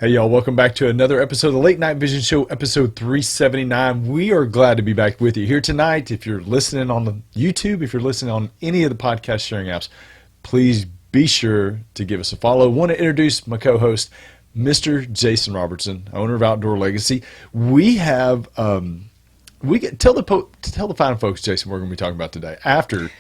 Hey y'all, welcome back to another episode of the Late Night Vision Show, episode 379. We are glad to be back with you here tonight. If you're listening on the YouTube, if you're listening on any of the podcast sharing apps, please be sure to give us a follow. I want to introduce my co-host, Mr. Jason Robertson, owner of Outdoor Legacy. We have tell the fine folks, Jason, we're going to be talking about today after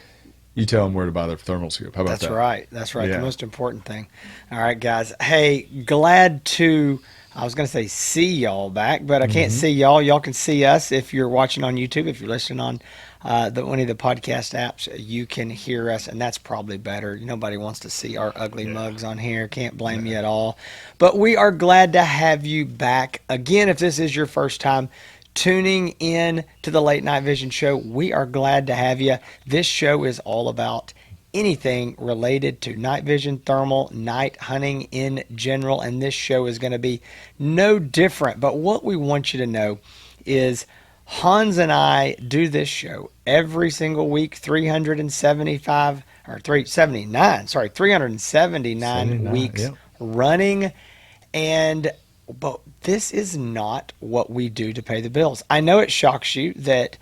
you tell them where to buy their thermal scope. How about That's that? right. That's right. Yeah. The most important thing. All right, guys. Hey, glad to, I was going to say see y'all back, but I can't see y'all. Y'all can see us if you're watching on YouTube. If you're listening on one of the podcast apps, you can hear us, and that's probably better. Nobody wants to see our ugly mugs on here. Can't blame you at all. But we are glad to have you back. Again, if this is your first time tuning in to the Late Night Vision Show, we are glad to have you. This show is all about anything related to night vision, thermal, night hunting in general, and this show is going to be no different. But what we want you to know is Hans and I do this show every single week, 379 79, weeks yeah. running. But this is not what we do to pay the bills. I know it shocks you that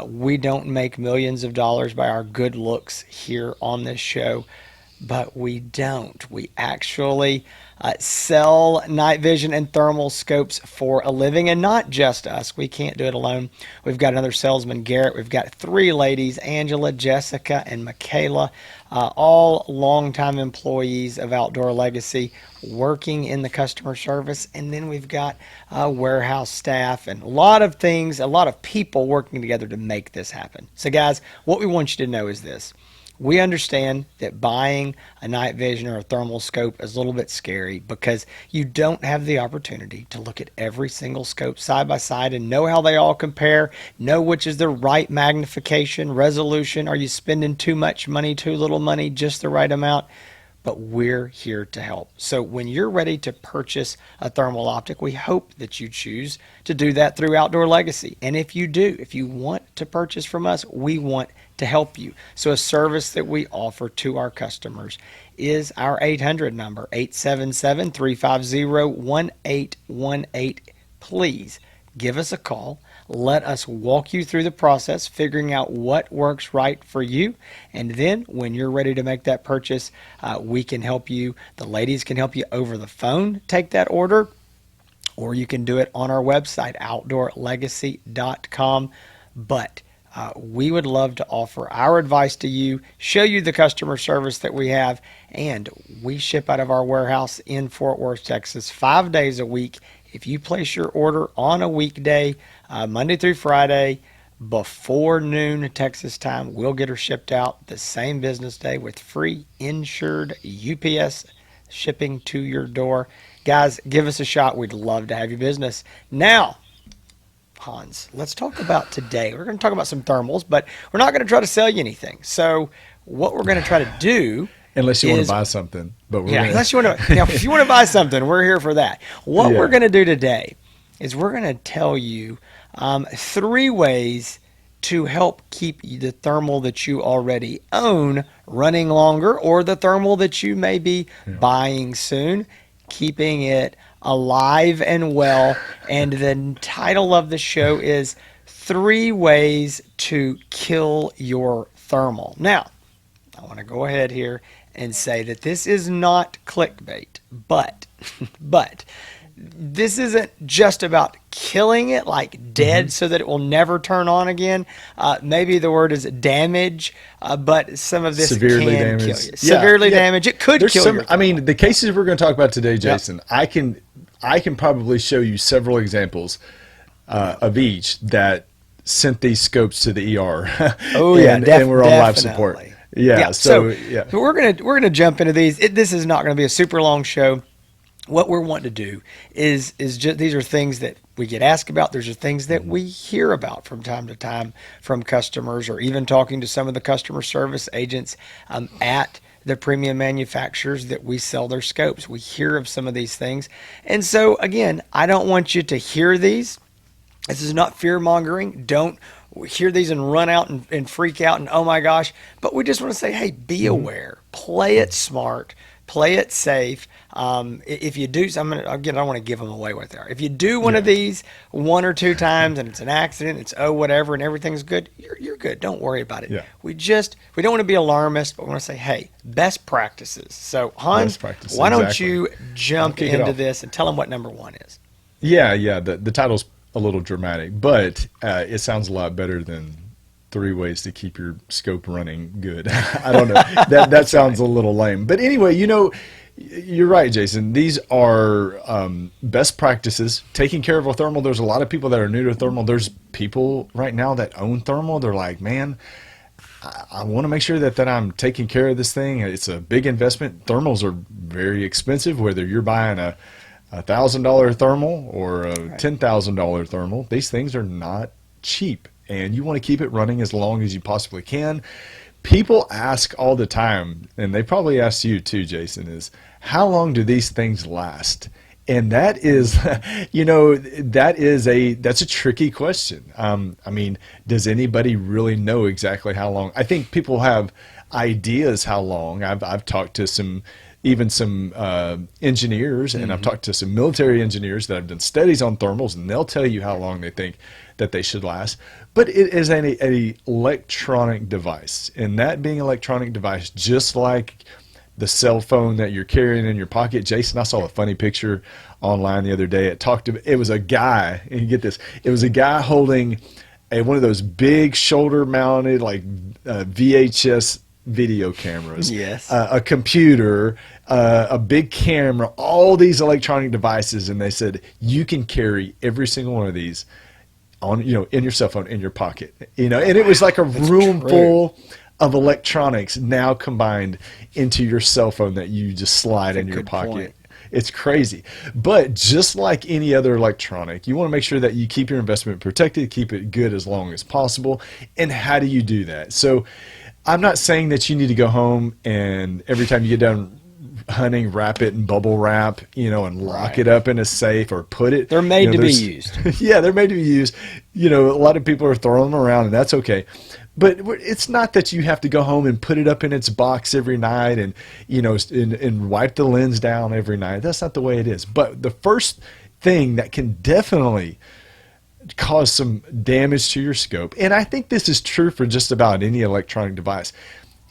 we don't make millions of dollars by our good looks here on this show, but we don't. We actually sell night vision and thermal scopes for a living, and not just us. We can't do it alone. We've got another salesman, Garrett. We've got three ladies, Angela, Jessica, and Michaela, all longtime employees of Outdoor Legacy working in the customer service. And then we've got warehouse staff and a lot of things, a lot of people working together to make this happen. So guys, what we want you to know is this. We understand that buying a night vision or a thermal scope is a little bit scary because you don't have the opportunity to look at every single scope side by side and know how they all compare, know which is the right magnification, resolution. Are you spending too much money, too little money, just the right amount? But we're here to help. So when you're ready to purchase a thermal optic, we hope that you choose to do that through Outdoor Legacy. And if you do, if you want to purchase from us, we want to help you. So a service that we offer to our customers is our 800 number, 877-350-1818. Please give us a call. Let us walk you through the process, figuring out what works right for you. And then when you're ready to make that purchase, we can help you. The ladies can help you over the phone take that order, or you can do it on our website, outdoorlegacy.com. But we would love to offer our advice to you, show you the customer service that we have, and we ship out of our warehouse in Fort Worth, Texas, 5 days a week. If you place your order on a weekday, Monday through Friday, before noon Texas time, we'll get her shipped out the same business day with free insured UPS shipping to your door. Guys, give us a shot. We'd love to have your business. Now, Hans, let's talk about today. We're going to talk about some thermals, but we're not going to try to sell you anything. So what we're going to try to do Unless you want is, to buy something. But we're yeah, gonna, unless you want to, if you want to buy something, we're here for that. What Yeah. we're going to do today is we're going to tell you 3 ways to help keep the thermal that you already own running longer, or the thermal that you may be buying soon, keeping it alive and well. And the title of the show is 3 Ways to Kill Your Thermal. Now, I want to go ahead here and say that this is not clickbait, but this isn't just about killing it like dead so that it will never turn on again. Maybe the word is damage, but some of this severely can damaged. kill you. Severely damaged. It could There's kill some, your I mean, thermal. the cases we're going to talk about today, Jason, I can probably show you several examples of each that sent these scopes to the ER. Oh yeah, and we're on life support. definitely. Yeah. So So we're gonna jump into these. This is not going to be a super long show. What we're wanting to do is just, these are things that we get asked about. These are things that we hear about from time to time from customers, or even talking to some of the customer service agents at the premium manufacturers that we sell their scopes. We hear of some of these things. And so again, I don't want you to hear these. This is not fear mongering. Don't hear these and run out and freak out and oh my gosh. But we just want to say, hey, be aware, play it smart. play it safe. If you do, again, I don't want to give them away what they are. If you do one of Yeah. these one or two times and it's an accident, it's whatever, and everything's good, you're good. Don't worry about it. Yeah. We don't want to be alarmist, but we want to say, hey, best practices. So Hans, Best practice. why don't Exactly. you I'll jump kick it into off. this and tell them what number one is? Yeah, yeah. The title's a little dramatic, but it sounds a lot better than three ways to keep your scope running good. I don't know. That sounds a little lame. But anyway, you're right, Jason. These are best practices. Taking care of a thermal. There's a lot of people that are new to thermal. There's people right now that own thermal. They're like, man, I want to make sure that I'm taking care of this thing. It's a big investment. Thermals are very expensive, whether you're buying a $1,000 thermal or a Right. $10,000 thermal. These things are not cheap, and you want to keep it running as long as you possibly can. People ask all the time, and they probably ask you too, Jason, is how long do these things last? And that is, that's a tricky question. I mean, does anybody really know exactly how long? I think people have ideas how long. I've talked to even some engineers, and I've talked to some military engineers that have done studies on thermals, and they'll tell you how long they think that they should last. But it is an electronic device, and that being an electronic device, just like the cell phone that you're carrying in your pocket. Jason, I saw a funny picture online the other day. It was a guy, and you get this, it was a guy holding one of those big shoulder mounted like VHS video cameras, Yes. a computer, a big camera, all these electronic devices, and they said you can carry every single one of these on, in your cell phone in your pocket, and it was like a room true. full of electronics now combined into your cell phone that you just slide That's a in your good pocket. point. It's crazy. But just like any other electronic, you want to make sure that you keep your investment protected, keep it good as long as possible. And how do you do that? So I'm not saying that you need to go home and every time you get done hunting, wrap it in bubble wrap, and lock Right. it up in a safe or put it. They're made to be there's- used. Yeah, they're made to be used. A lot of people are throwing them around, and that's okay. But it's not that you have to go home and put it up in its box every night and, and wipe the lens down every night. That's not the way it is. But the first thing that can definitely cause some damage to your scope, and I think this is true for just about any electronic device,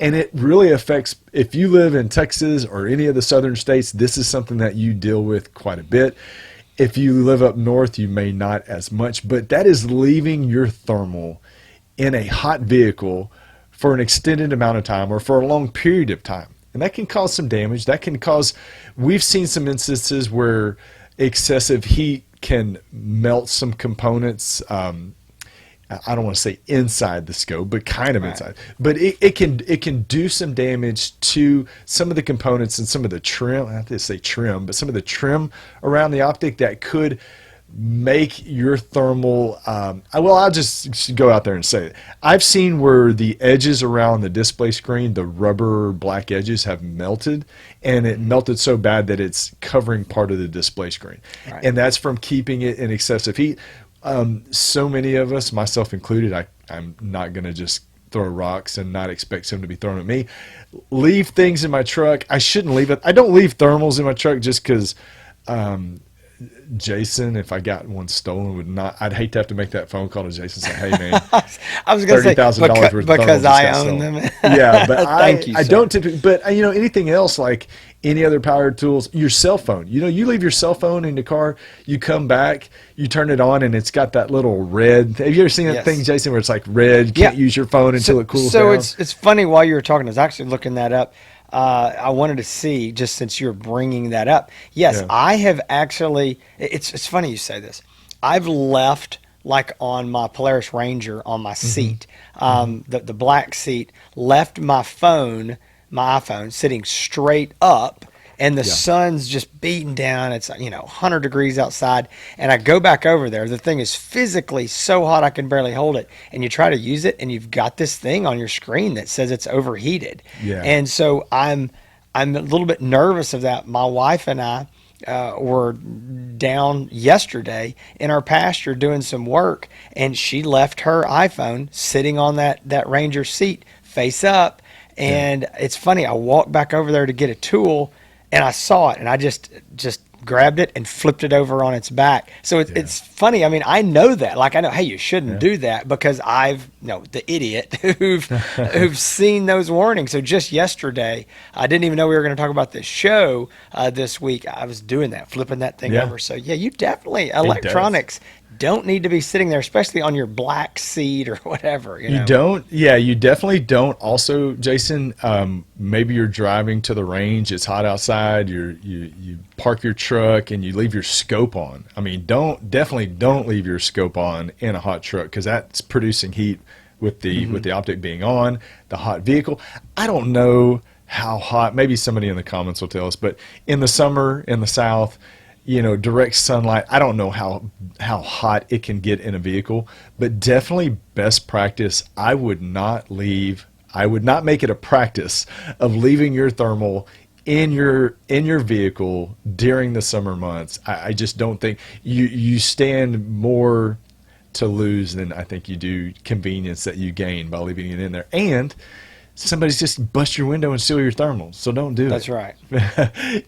and it really affects, if you live in Texas or any of the southern states, this is something that you deal with quite a bit. If you live up north, you may not as much, but that is leaving your thermal in a hot vehicle for an extended amount of time or for a long period of time. And that can cause some damage. We've seen some instances where excessive heat can melt some components. I don't want to say inside the scope, but kind of Right. inside. But it can do some damage to some of the components and some of the trim. I have to say trim, but some of the trim around the optic that could make your thermal. I'll just go out there and say it. I've seen where the edges around the display screen, the rubber black edges, have melted, and it melted so bad that it's covering part of the display screen, Right. and that's from keeping it in excessive heat. So many of us, myself included, I'm not going to just throw rocks and not expect some to be thrown at me. Leave things in my truck. I shouldn't leave it. I don't leave thermals in my truck just because Jason, if I got one stolen, would not. I'd hate to have to make that phone call to Jason and say, "Hey, man, I was going to say $30,000 worth of because thermals just I got own stolen." them. Yeah, but Thank you, I sir. don't typically. But anything else like any other power tools, your cell phone. You leave your cell phone in the car. You come back, you turn it on, and it's got that little red. Have you ever seen that Yes. thing, Jason, where it's like red? You can't use your phone until it cools so down. it's funny while you were talking. I was actually looking that up. I wanted to see, just since you're bringing that up. Yes, Yeah. I have actually. It's funny you say this. I've left, like on my Polaris Ranger on my Mm-hmm. seat, the black seat, left my iPhone sitting straight up, and the Yeah. sun's just beating down. It's 100 degrees outside, and I go back over there. The thing is physically so hot I can barely hold it. And you try to use it, and you've got this thing on your screen that says it's overheated. Yeah. And so I'm a little bit nervous of that. My wife and I were down yesterday in our pasture doing some work, and she left her iPhone sitting on that Ranger seat face up. And it's funny, I walked back over there to get a tool, and I saw it, and I just grabbed it and flipped it over on its back. So it's funny. I mean, I know that. Like, I know, hey, you shouldn't do that, because I've, the idiot who've seen those warnings. So just yesterday, I didn't even know we were going to talk about this show this week. I was doing that, flipping that thing Yeah. over. So yeah, you definitely, It does. electronics don't need to be sitting there, especially on your black seat or whatever. You don't, yeah, you definitely don't. Also, Jason, maybe you're driving to the range. It's hot outside. You park your truck and you leave your scope on. I mean, definitely don't leave your scope on in a hot truck, because that's producing heat with the optic being on the hot vehicle. I don't know how hot. Maybe somebody in the comments will tell us. But in the summer in the South, direct sunlight, I don't know how hot it can get in a vehicle, but definitely best practice, I would not make it a practice of leaving your thermal in your vehicle during the summer months. I just don't think you stand more to lose than I think you do convenience that you gain by leaving it in there. And somebody's just bust your window and steal your thermals. So don't do it. That's right.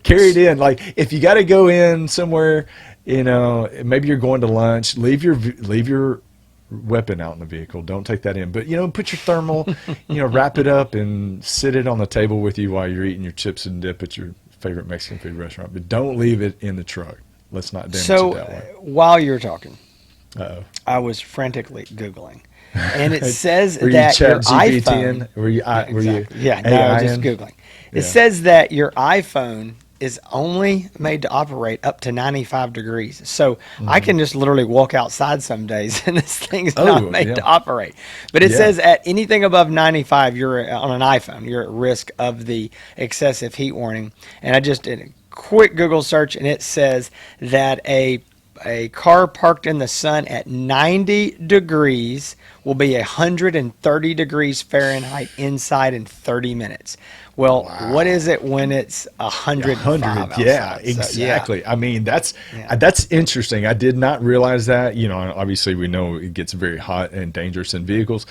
Carry it in. Like, if you got to go in somewhere, maybe you're going to lunch, leave your weapon out in the vehicle. Don't take that in. But, put your thermal, wrap it up and sit it on the table with you while you're eating your chips and dip at your favorite Mexican food restaurant. But don't leave it in the truck. Let's not damage it that way. While you're talking, Uh-oh. I was frantically Googling. And it says Were you that your ChatGPT iPhone. Were you Yeah, no, AI just Googling. It says that your iPhone is only made to operate up to 95 degrees. So I can just literally walk outside some days and this thing's not made to operate. But it says at anything above 95, you're on an iPhone, you're at risk of the excessive heat warning. And I just did a quick Google search, and it says that a car parked in the sun at 90 degrees will be 130 degrees Fahrenheit inside in 30 minutes. Well, what is it when it's 105 outside? Yeah, exactly. So, I mean, that's interesting. I did not realize that. Obviously we know it gets very hot and dangerous in vehicles.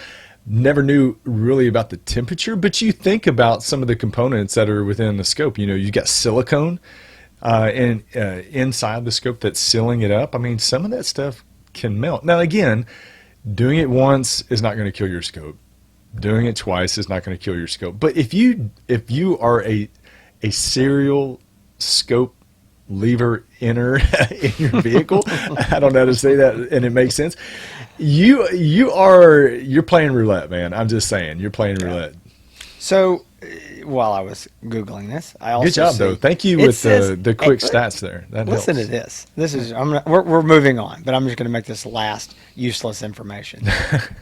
Never knew really about the temperature, but you think about some of the components that are within the scope. You got silicone inside the scope that's sealing it up. I mean, some of that stuff can melt. Now, again, doing it once is not going to kill your scope. Doing it twice is not going to kill your scope. But if you are a serial scope lever inner in your vehicle, I don't know how to say that, and it makes sense. You're playing roulette, man. I'm just saying, you're playing roulette. So while I was Googling this, I also good job though. Thank you with the quick stats there. That listen helps. to this. This is we're moving on, but I'm just going to make this last useless information.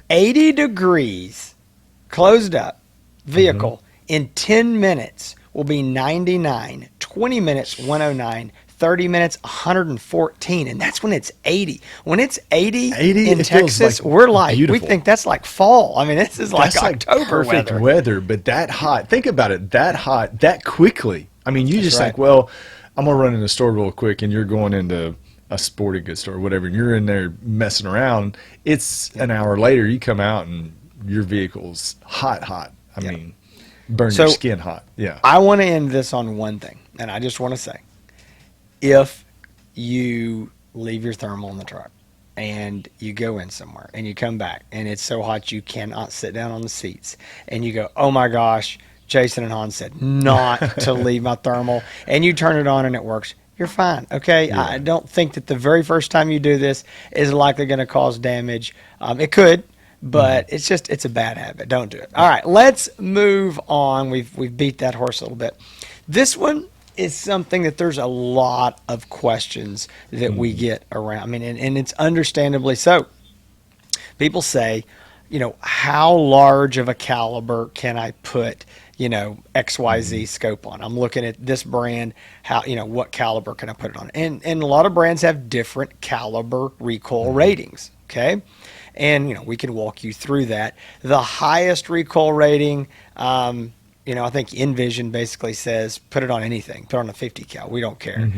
80 degrees closed up vehicle in 10 minutes will be 99, 20 minutes 109, 30 minutes 114, and that's when it's 80. When it's 80 in Texas, we're like beautiful. We think that's like fall. I mean, this is like October perfect weather, but that hot. Think about it, that hot, that quickly. I mean, you just think, well, I'm gonna run in the store real quick, and you're going into a sporting goods store or whatever, and you're in there messing around. It's an hour later, you come out and your vehicle's hot. I mean, burn your skin hot. Yeah. I want to end this on one thing, and I just want to say, if you leave your thermal in the truck and you go in somewhere and you come back and it's so hot you cannot sit down on the seats, and you go, oh my gosh, Jason and Hans said not to leave my thermal, and you turn it on and it works, you're fine. Okay. Yeah. I don't think that the very first time you do this is likely going to cause damage. It could. But it's a bad habit. Don't do it. All right, let's move on. We've beat that horse a little bit. This one is something that there's a lot of questions that we get around. I mean, and it's understandably so. People say, how large of a caliber can I put, XYZ scope on? I'm looking at this brand. What caliber can I put it on? And a lot of brands have different caliber recoil ratings. Okay. And, we can walk you through that. The highest recoil rating, I think Envision basically says, put it on anything, put it on a 50 cal. We don't care.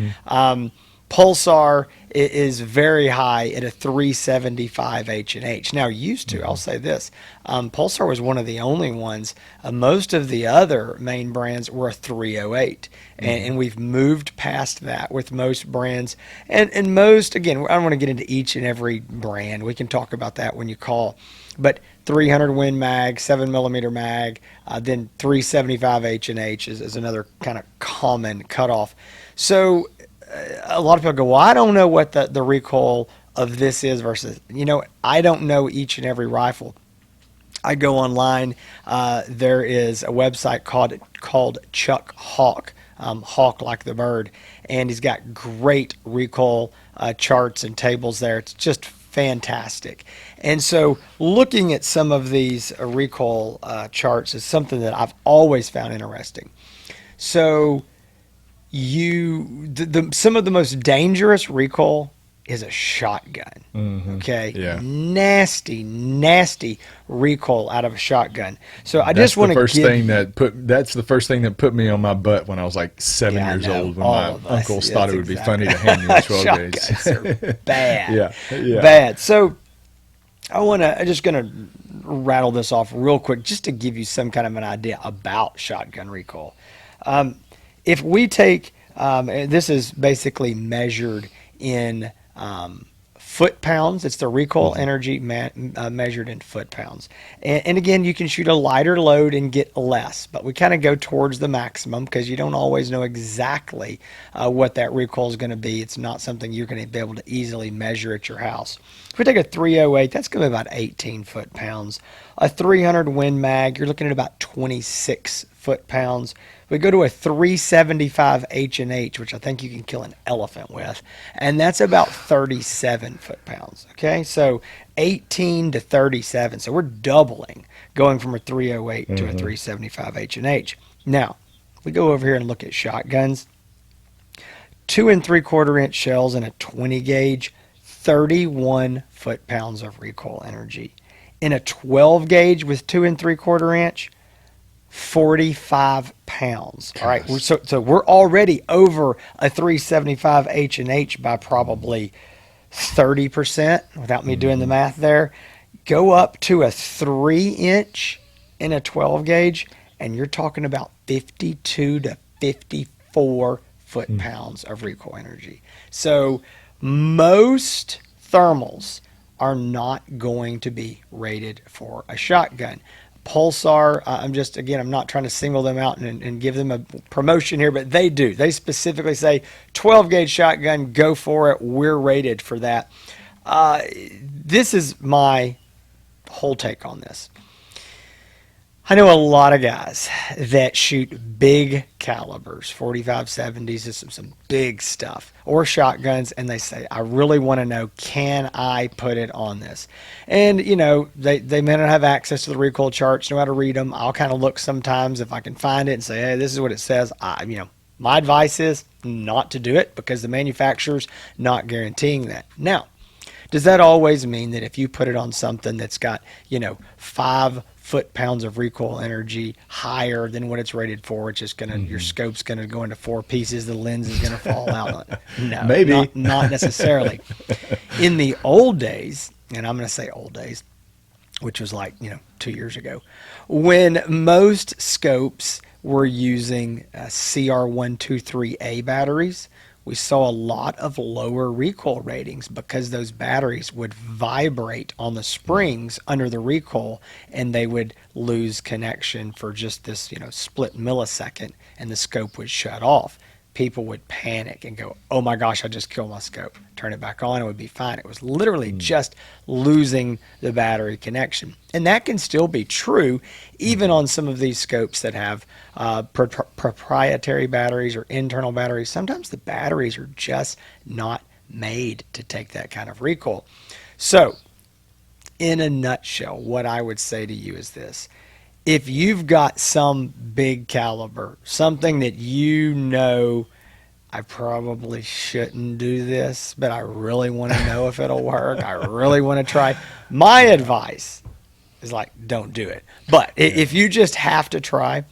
Pulsar is very high at a 375 H&H. Now, used to, I'll say this, Pulsar was one of the only ones. Most of the other main brands were a 308. And we've moved past that with most brands. And most, again, I don't want to get into each and every brand. We can talk about that when you call. But 300 Win Mag, 7mm mag, then 375 H&H is another kind of common cutoff. So a lot of people go, well, I don't know what the recoil of this is versus, I don't know each and every rifle. I go online. There is a website called Chuck Hawk, hawk like the bird, and he's got great recoil charts and tables there. It's just fantastic. And so looking at some of these recoil charts is something that I've always found interesting. So some of the most dangerous recoil is a shotgun. Okay, Yeah. Nasty recoil out of a shotgun. So I That's just want the to first give thing that's the first thing that put me on my butt when I was like 7 Yeah, I years know. old. When All my of us. uncles That's thought it would be funny exactly. to hand me a 12 gauge. Shotguns are bad. Yeah. Bad. So I'm just gonna rattle this off real quick just to give you some kind of an idea about shotgun recoil. If we take this is basically measured in foot pounds. It's the recoil energy measured in foot pounds. And again, you can shoot a lighter load and get less, but we kind of go towards the maximum because you don't always know exactly what that recoil is going to be. It's not something you're going to be able to easily measure at your house. If we take a 308, that's going to be about 18 foot-pounds. A 300 Win Mag, you're looking at about 26 foot-pounds. We go to a 375 H&H, which I think you can kill an elephant with, and that's about 37 foot-pounds. Okay, so 18 to 37. So we're doubling, going from a 308 to a 375 H&H. Now, we go over here and look at shotguns. 2 3/4 inch shells in a 20 gauge, 31 foot-pounds of recoil energy. In a 12 gauge with 2 3/4 inch, 45 pounds. All right, so we're already over a 375 H&H by probably 30% without me doing the math there. Go up to a 3-inch in a 12 gauge, and you're talking about 52 to 54 foot-pounds of recoil energy. So most thermals are not going to be rated for a shotgun. Pulsar, I'm not trying to single them out and give them a promotion here, but they do. They specifically say 12 gauge shotgun, go for it. We're rated for that. This is my whole take on this. I know a lot of guys that shoot big calibers, 45, 70s, some big stuff, or shotguns, and they say, I really want to know, can I put it on this? And, they may not have access to the recoil charts, know how to read them. I'll kind of look sometimes if I can find it and say, hey, this is what it says. My advice is not to do it because the manufacturer's not guaranteeing that. Now, does that always mean that if you put it on something that's got, 5 foot-pounds of recoil energy higher than what it's rated for, it's just gonna your scope's gonna go into 4 pieces, the lens is gonna fall out? No, Maybe. not necessarily. In the old days, and I'm gonna say old days, which was like 2 years ago, when most scopes were using CR123A batteries, we saw a lot of lower recoil ratings because those batteries would vibrate on the springs under the recoil and they would lose connection for just this, split millisecond, and the scope would shut off. People would panic and go, oh my gosh, I just killed my scope. Turn it back on, it would be fine. It was literally just losing the battery connection. And that can still be true even on some of these scopes that have proprietary batteries or internal batteries. Sometimes the batteries are just not made to take that kind of recoil. So, in a nutshell, what I would say to you is this. If you've got some big caliber, something that I probably shouldn't do this, but I really want to know if it'll work. I really want to try. My advice is don't do it. But if you just have to try,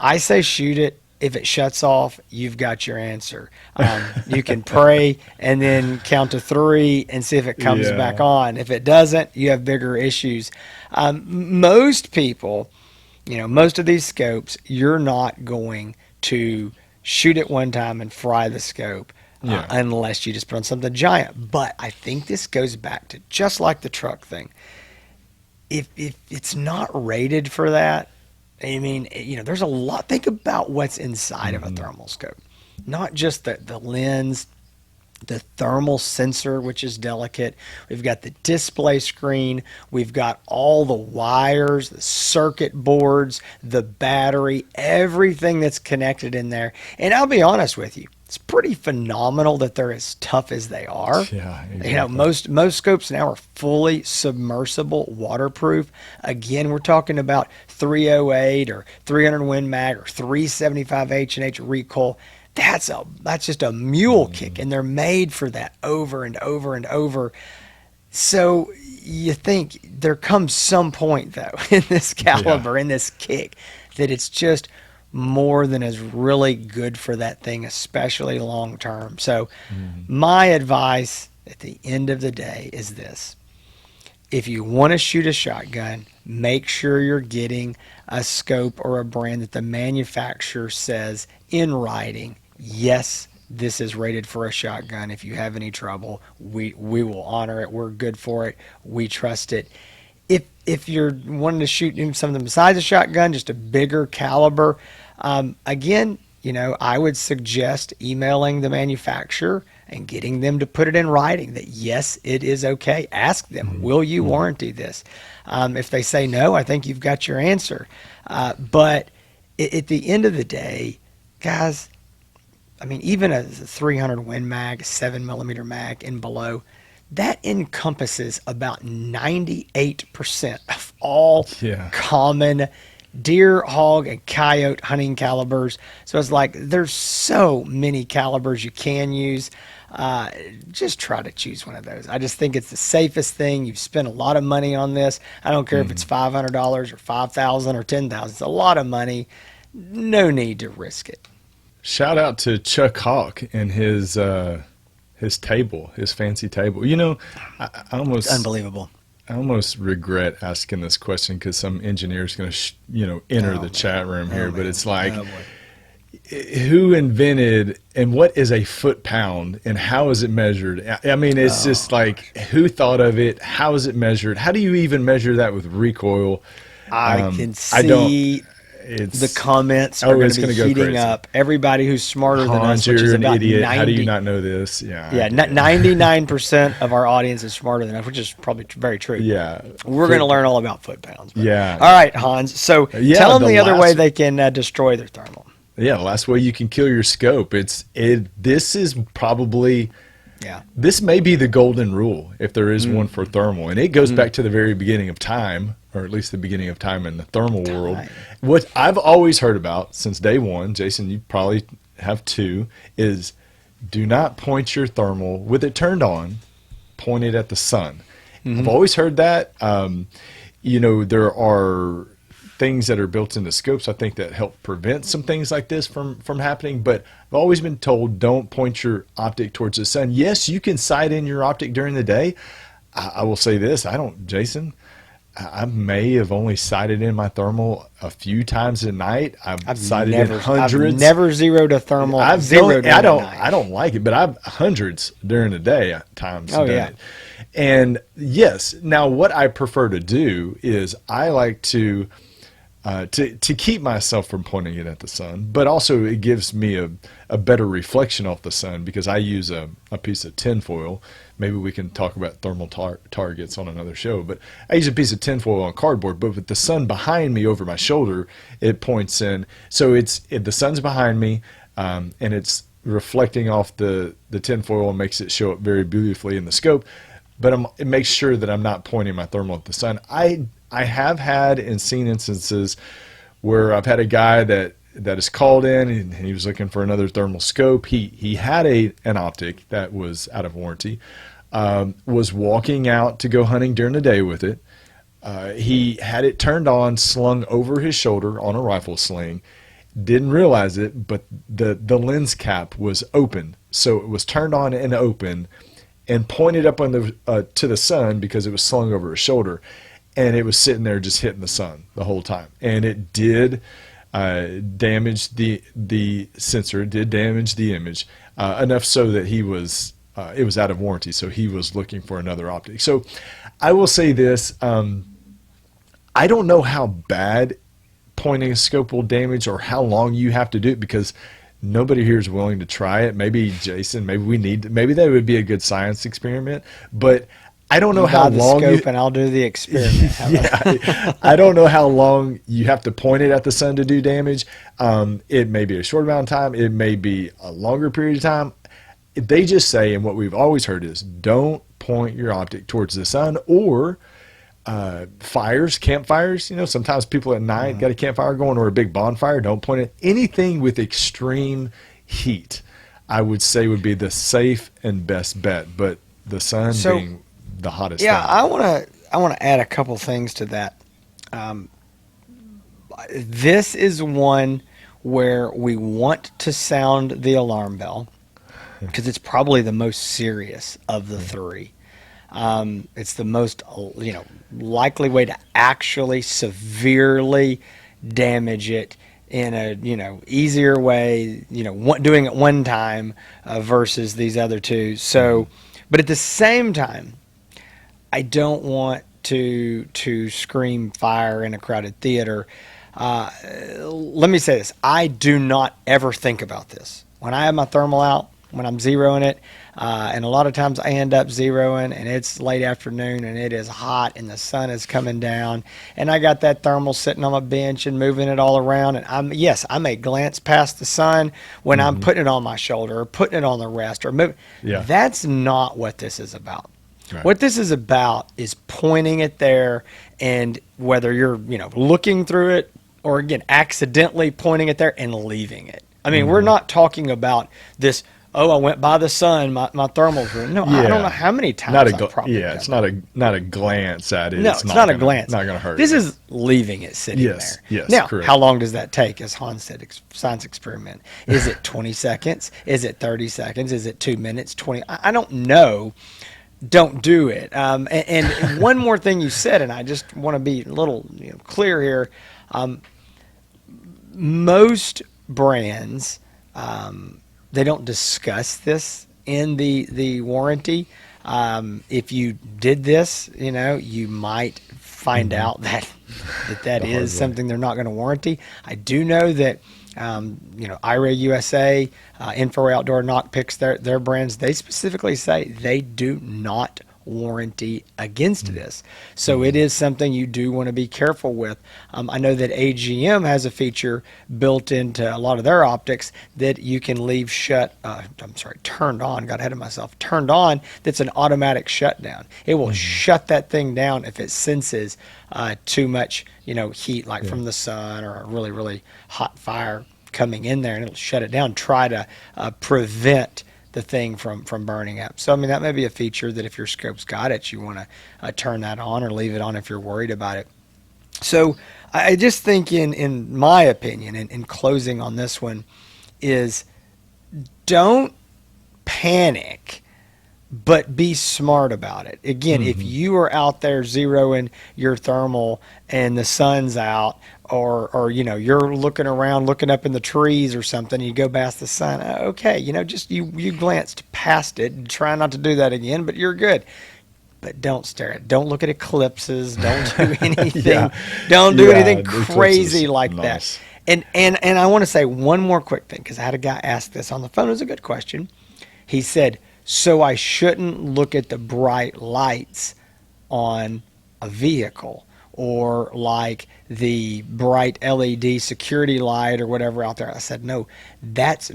I say shoot it if it shuts off, you've got your answer. You can pray and then count to three and see if it comes back Yeah. on. If it doesn't, you have bigger issues. Most people, most of these scopes, you're not going to shoot it one time and fry the scope Yeah. unless you just put on something giant. But I think this goes back to just like the truck thing. If it's not rated for that, I mean, there's a lot. Think about what's inside of a Hmm. thermal scope, not just the lens, the thermal sensor, which is delicate. We've got the display screen. We've got all the wires, the circuit boards, the battery, everything that's connected in there. And I'll be honest with you, it's pretty phenomenal that they're as tough as they are. Yeah, exactly. Most scopes now are fully submersible, waterproof. Again, we're talking about 308 or 300 Win Mag or 375 H&H Recoil. That's just a mule kick, and they're made for that over and over and over. So you think there comes some point though in this Yeah. caliber, in this kick, that it's just more than is really good for that thing, especially long term. So Mhm. my advice at the end of the day is this: if you want to shoot a shotgun, make sure you're getting a scope or a brand that the manufacturer says in writing, yes, this is rated for a shotgun. If you have any trouble, we will honor it. We're good for it. We trust it. If you're wanting to shoot something besides a shotgun, just a bigger caliber, again, I would suggest emailing the manufacturer and getting them to put it in writing that yes, it is okay. Ask them, will you Mhm. warranty this? If they say no, I think you've got your answer. But at the end of the day, guys, I mean, even a 300 Win Mag, 7 millimeter mag and below, that encompasses about 98% of all Yeah. common deer, hog, and coyote hunting calibers. So it's like there's so many calibers you can use. Uh, just try to choose one of those. I just think it's the safest thing. You've spent a lot of money on this. I don't care if it's Mhm. $500 or 5,000 or 10,000. It's a lot of money. No need to risk it. Shout out to Chuck Hawk and his table, his fancy table. I almost Unbelievable. I almost regret asking this question because some engineer is going to enter Oh the man. chat room Oh here, but man. it's like Oh boy. who invented and what is a foot pound and how is it measured? I mean, it's Oh just like who thought of it? How is it measured? How do you even measure that with recoil? I can I don't. see the It's comments are oh, going to it's be going to go heating crazy. up. Everybody who's smarter than us, Hans, which is you're an about idiot. How do you 90, not know this? Yeah, I yeah, get it. 99% of our audience is smarter than us, which is probably very true. Yeah, We're going to learn all about foot pounds. But yeah, all right, Hans. So yeah. tell them The the other way last they can destroy their thermal. Yeah, the last way you can kill your scope. This is probably Yeah. this may be the golden rule if there is one for thermal, and it goes Mm. back to the very beginning of time, or at least the beginning of time in the thermal world. Time. What I've always heard about since day one, Jason, you probably have too, is do not point your thermal with it turned on, point it at the sun. I've Hmm. always heard that. There are things that are built into scopes, I think, that help prevent some things like this from happening. But I've always been told don't point your optic towards the sun. Yes, you can sight in your optic during the day. I will say this: I don't, Jason. I may have only sighted in my thermal a few times a night. I've sighted in I've hundreds. never zeroed a thermal. I've Zeroed I one at don't night. I don't like it, but I've hundreds during the day at times Oh done yeah. it. And yes, now what I prefer to do is I like to keep myself from pointing it at the sun, but also it gives me a better reflection off the sun because I use a piece of tinfoil. Maybe we can talk about thermal targets on another show, but I use a piece of tinfoil on cardboard, but with the sun behind me over my shoulder, it points in. So the sun's behind me, and it's reflecting off the tinfoil and makes it show up very beautifully in the scope. But it makes sure that I'm not pointing my thermal at the sun. I have had and seen instances where I've had a guy that is called in and he was looking for another thermal scope. He had an optic that was out of warranty. Was walking out to go hunting during the day with it. He had it turned on, slung over his shoulder on a rifle sling, Didn't realize it, but the lens cap was open, so it was turned on and open, and pointed up on the to the sun because it was slung over his shoulder, and it was sitting there just hitting the sun the whole time, and it did damage the sensor. It did damage the image enough so that he was it was out of warranty, so he was looking for another optic. So I will say this: I don't know how bad pointing a scope will damage or how long you have to do it, because nobody here is willing to try it. Maybe Jason, maybe that would be a good science experiment, but I don't know how Buy the long scope and I'll do the experiment. yeah, I don't know how long you have to point it at the sun to do damage. It may be a short amount of time. It may be a longer period of time. They just say, and what we've always heard is, don't point your optic towards the sun or campfires. Sometimes people at night got a campfire going or a big bonfire. Don't point it. Anything with extreme heat, I would say, would be the safe and best bet. But the sun being the hottest Yeah, thing. I want to add a couple things to that. This is one where we want to sound the alarm bell because it's probably the most serious of the three. It's the most, likely way to actually severely damage it in a, easier way, doing it one time versus these other two. So, but at the same time, I don't want to scream fire in a crowded theater. Let me say this. I do not ever think about this. When I have my thermal out, when I'm zeroing it, and a lot of times I end up zeroing and it's late afternoon and it is hot and the sun is coming down and I got that thermal sitting on my bench and moving it all around, and I may glance past the sun when I'm putting it on my shoulder or putting it on the rest or moving. Yeah. That's not what this is about. Right. What this is about is pointing it there, and whether you're, looking through it or, again, accidentally pointing it there and leaving it. I mean, we're not talking about this, I went by the sun, my thermals were. No, I don't know how many times I've probably done it's not a glance at it. No, it's not a glance. Not going to hurt. This is leaving it sitting there. Yes, now, correct. how long does that take, as Hans said, science experiment? Is it 20 seconds? Is it 30 seconds? Is it 2 minutes, 20? I don't know. Don't do it. And one more thing you said, and I just want to be a little clear here. Most brands, they don't discuss this in the warranty. If you did this, you might find out that is something they're not going to warranty. I do know that IRA USA, Info Outdoor, Knock Picks, their brands, they specifically say they do not warranty against this. So it is something you do want to be careful with. I know that AGM has a feature built into a lot of their optics that you can leave turned on, got ahead of myself, turned on, that's an automatic shutdown. It will shut that thing down if it senses too much, heat, like from the sun or a really, really hot fire coming in there, and it'll shut it down, try to prevent the thing from burning up. So, I mean, that may be a feature that if your scope's got it, you want to turn that on or leave it on if you're worried about it. So I just think in my opinion, in closing on this one, is don't panic, but be smart about it. Again, if you are out there zeroing your thermal and the sun's out, or you're looking around, looking up in the trees or something, and you go past the sun, okay, just you glanced past it and try not to do that again, but you're good. But don't stare at it. Don't look at eclipses. Don't do anything. Don't do anything crazy like that. And I want to say one more quick thing, because I had a guy ask this on the phone. It was a good question. He said, so I shouldn't look at the bright lights on a vehicle, or like the bright LED security light or whatever out there. I said, no, that's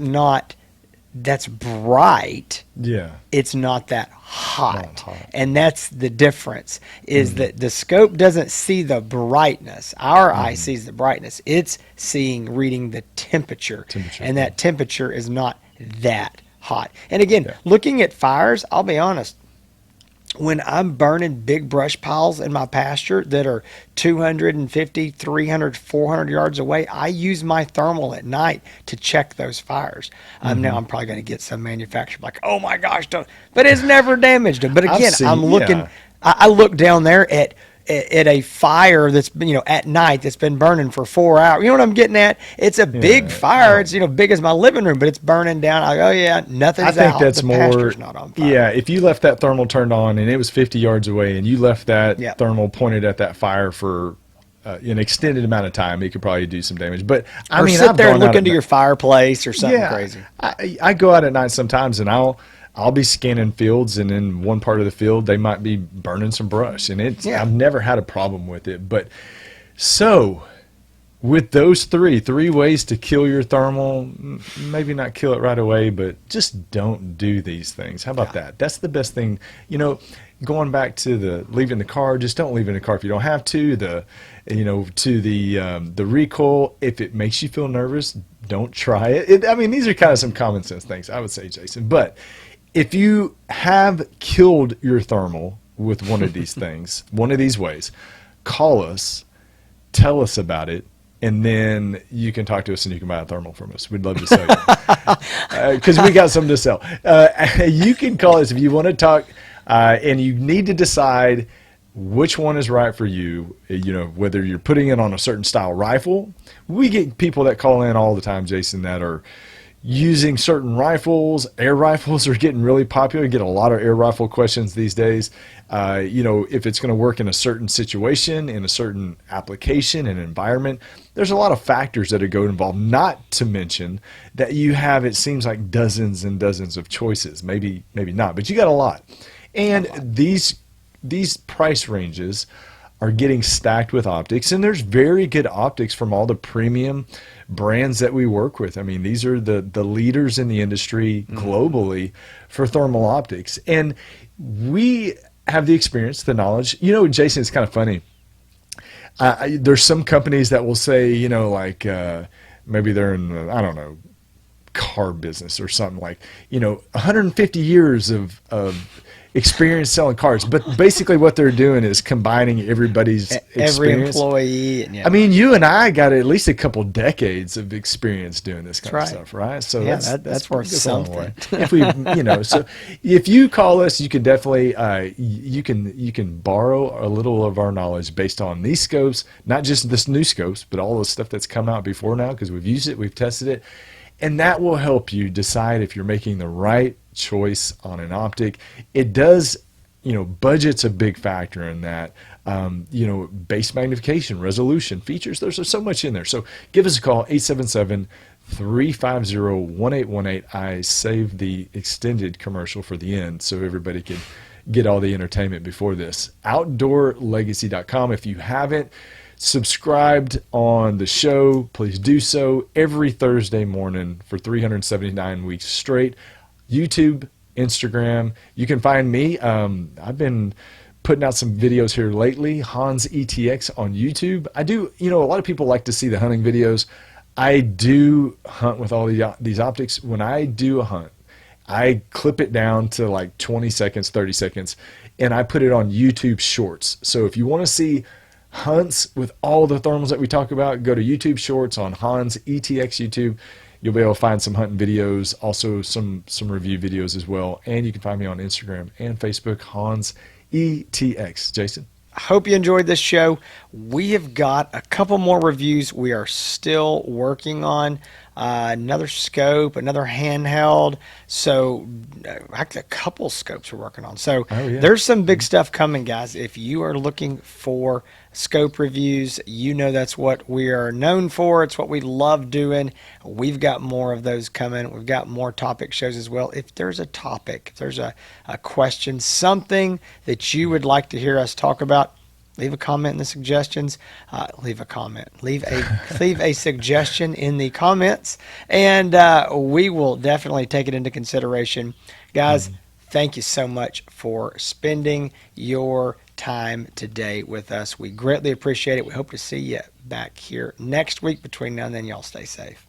bright. Yeah. It's not that hot. And that's the difference, is that the scope doesn't see the brightness. Our eye sees the brightness. It's reading the temperature. And that temperature is not that hot. And again, looking at fires, I'll be honest, when I'm burning big brush piles in my pasture that are 250, 300, 400 yards away, I use my thermal at night to check those fires. Now Hmm. I'm probably going to get some manufacturer like, oh my gosh, don't, but it's never damaged them. But I've again, I'm seen, looking, yeah, I look down there at a fire that's been, at night that's been burning for 4 hours. You know what I'm getting at? It's a big yeah. I fire. It's, don't. big as my living room, but it's burning down. I go, oh yeah, I nothing's think out. that's The more, pasture's not on fire. yeah. If you left that thermal turned on and it was 50 yards away, and you left that Yeah. thermal pointed at that fire for an extended amount of time, it could probably do some damage. But I Or mean, sit I've there and gone look out at into night. your fireplace or something Yeah, crazy. I go out at night sometimes, and I'll be scanning fields, and in one part of the field they might be burning some brush, and Yeah. I've never had a problem with it. But so with those three ways to kill your thermal, maybe not kill it right away, but just don't do these things. How about Yeah. that? That's the best thing. Going back to the leaving the car, just don't leave it in the car if you don't have to. To the recoil, if it makes you feel nervous, don't try it. I mean, these are kind of some common sense things, I would say, Jason. But if you have killed your thermal with one of these things, one of these ways, call us, tell us about it, and then you can talk to us and you can buy a thermal from us. We'd love to sell you because we got something to sell. You can call us if you want to talk, and you need to decide which one is right for you. Whether you're putting it on a certain style rifle. We get people that call in all the time, Jason, that are using certain rifles. Air rifles are getting really popular. You get a lot of air rifle questions these days. If it's going to work in a certain situation, in a certain application and environment, there's a lot of factors that are going involved, not to mention that you have, it seems like, dozens and dozens of choices. Maybe not, but you got a lot. And these price ranges are getting stacked with optics, and there's very good optics from all the premium brands that we work with. I mean, these are the leaders in the industry globally for thermal optics, and we have the experience, the knowledge. Jason, it's kind of funny. There's some companies that will say, maybe they're in I don't know, car business or something, 150 years of experience selling cars, but basically what they're doing is combining everybody's Every experience. employee. And I mean, you and I got at least a couple decades of experience doing this kind of right. stuff, right? So Yeah, that's that's worth goes a long way. something. If we, so if you call us, you can definitely you can borrow a little of our knowledge based on these scopes, not just this new scopes, but all the stuff that's come out before now, because we've used it, we've tested it, and that will help you decide if you're making the right choice on an optic. It does, budget's a big factor in that. Base magnification, resolution, features, there's so much in there. So give us a call, 877-350-1818. I saved the extended commercial for the end so everybody could get all the entertainment before this. OutdoorLegacy.com. If you haven't subscribed on the show, please do so every Thursday morning for 379 weeks straight. YouTube, Instagram. You can find me. I've been putting out some videos here lately. Hans ETX on YouTube. I do, a lot of people like to see the hunting videos. I do hunt with all these optics. When I do a hunt, I clip it down to like 20 seconds, 30 seconds, and I put it on YouTube Shorts. So if you want to see hunts with all the thermals that we talk about, go to YouTube Shorts on Hans ETX YouTube. You'll be able to find some hunting videos, also some review videos as well. And you can find me on Instagram and Facebook, Hans ETX. Jason? I hope you enjoyed this show. We have got a couple more reviews we are still working on. Another scope, another handheld. So, actually, a couple scopes we're working on. So, Oh, yeah. there's some big stuff coming, guys. If you are looking for scope reviews, that's what we are known for. It's what we love doing. We've got more of those coming. We've got more topic shows as well. If there's a topic, if there's a question, something that you would like to hear us talk about, leave a comment in the suggestions. Leave a suggestion in the comments, and we will definitely take it into consideration. Guys, thank you so much for spending your time today with us. We greatly appreciate it. We hope to see you back here next week. Between now and then, y'all stay safe.